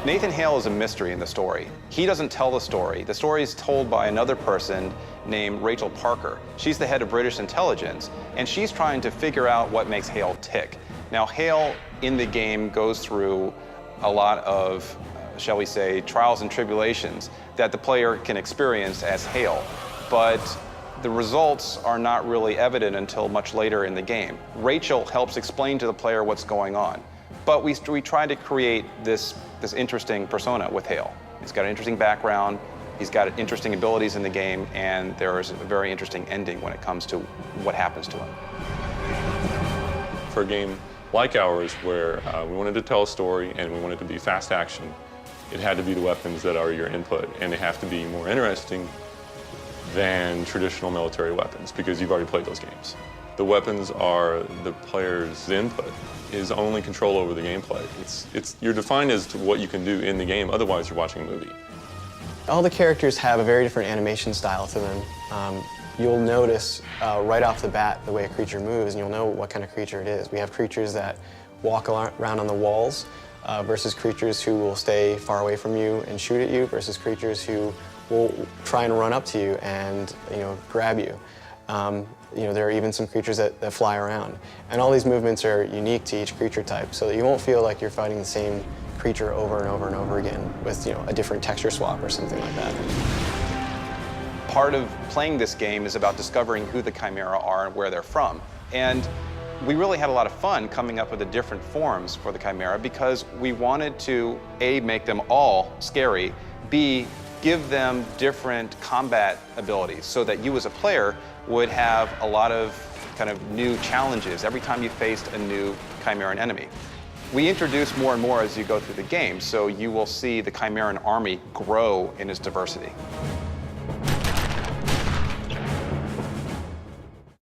Nathan Hale is a mystery in the story. He doesn't tell the story. The story is told by another person named Rachel Parker. She's the head of British intelligence, and she's trying to figure out what makes Hale tick. Now, Hale in the game goes through a lot of, shall we say, trials and tribulations that the player can experience as Hale, but the results are not really evident until much later in the game. Rachel helps explain to the player what's going on. But we try to create this interesting persona with Hale. He's got an interesting background, he's got interesting abilities in the game, and there is a very interesting ending when it comes to what happens to him. For a game like ours, where we wanted to tell a story and we wanted to be fast action, it had to be the weapons that are your input, and they have to be more interesting than traditional military weapons, because you've already played those games. The weapons are the player's input. His only control over the gameplay. You're defined as to what you can do in the game, otherwise you're watching a movie. All the characters have a very different animation style to them. You'll notice right off the bat the way a creature moves, and you'll know what kind of creature it is. We have creatures that walk around on the walls versus creatures who will stay far away from you and shoot at you versus creatures who will try and run up to you and grab you. There are even some creatures that fly around. And all these movements are unique to each creature type, so that you won't feel like you're fighting the same creature over and over and over again with a different texture swap or something like that. Part of playing this game is about discovering who the Chimera are and where they're from. And we really had a lot of fun coming up with the different forms for the Chimera, because we wanted to, A, make them all scary, B, give them different combat abilities so that you as a player would have a lot of kind of new challenges every time you faced a new Chimeran enemy. We introduce more and more as you go through the game, so you will see the Chimeran army grow in its diversity.